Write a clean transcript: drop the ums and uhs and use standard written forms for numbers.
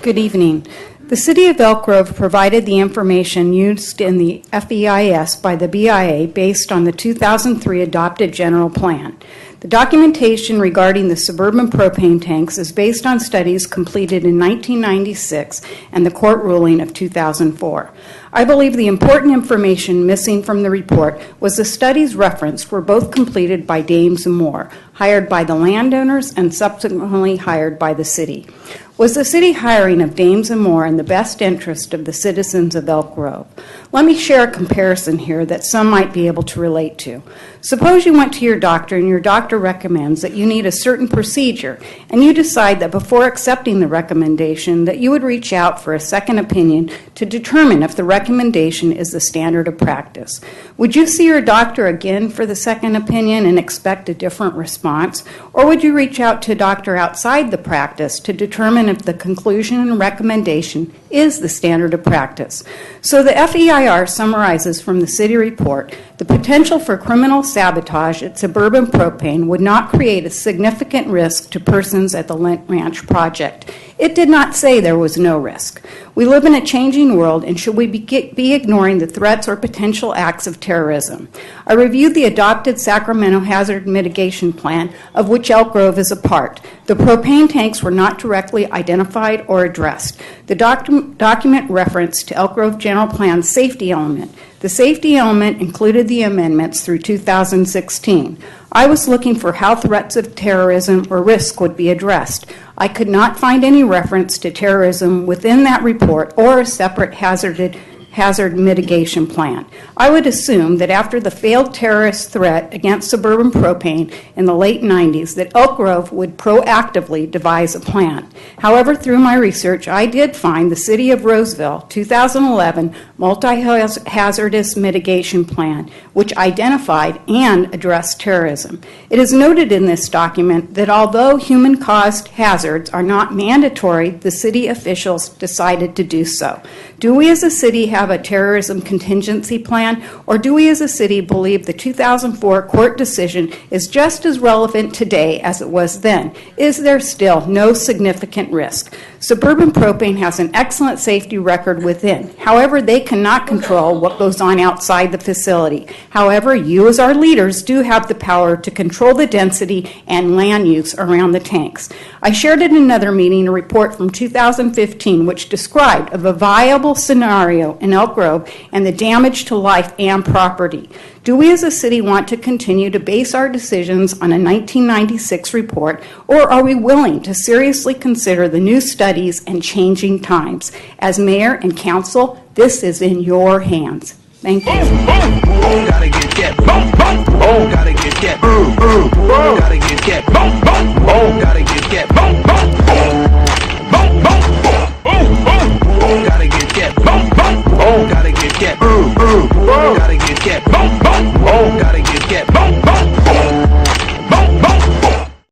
Good evening. The City of Elk Grove provided the information used in the FEIS by the BIA based on the 2003 adopted general plan. The documentation regarding the suburban propane tanks is based on studies completed in 1996 and the court ruling of 2004. I believe the important information missing from the report was the studies referenced were both completed by Dames and Moore, hired by the landowners and subsequently hired by the city. Was the city hiring of Dames and Moore in the best interest of the citizens of Elk Grove? Let me share a comparison here that some might be able to relate to. Suppose you went to your doctor and your doctor recommends that you need a certain procedure, and you decide that before accepting the recommendation that you would reach out for a second opinion to determine if the recommendation is the standard of practice. Would you see your doctor again for the second opinion and expect a different response? Or would you reach out to a doctor outside the practice to determine if the conclusion and recommendation is the standard of practice? So the FEIR summarizes from the city report, the potential for criminal sabotage at suburban propane would not create a significant risk to persons at the Lent Ranch project. It did not say there was no risk. We live in a changing world, and should we be ignoring the threats or potential acts of terrorism? I reviewed the adopted Sacramento Hazard Mitigation Plan, of which Elk Grove is a part. The propane tanks were not directly identified or addressed. The document referenced to Elk Grove General Plan's safety element. The safety element included the amendments through 2016. I was looking for how threats of terrorism or risk would be addressed. I could not find any reference to terrorism within that report or a separate hazard mitigation plan. I would assume that after the failed terrorist threat against suburban propane in the late 90s, that Elk Grove would proactively devise a plan. However, through my research, I did find the City of Roseville 2011 multi-hazardous mitigation plan, which identified and addressed terrorism. It is noted in this document that although human-caused hazards are not mandatory, the city officials decided to do so. Do we as a city have a terrorism contingency plan, or do we as a city believe the 2004 court decision is just as relevant today as it was then? Is there still no significant risk? Suburban propane has an excellent safety record within. However, they cannot control what goes on outside the facility. However, you as our leaders do have the power to control the density and land use around the tanks. I shared in another meeting a report from 2015 which described a viable scenario in Elk Grove and the damage to life and property. Do we as a city want to continue to base our decisions on a 1996 report, or are we willing to seriously consider the new studies and changing times? As mayor and council, this is in your hands. Thank you. Gotta get that. Gotta get that. Gotta get that. Gotta get that.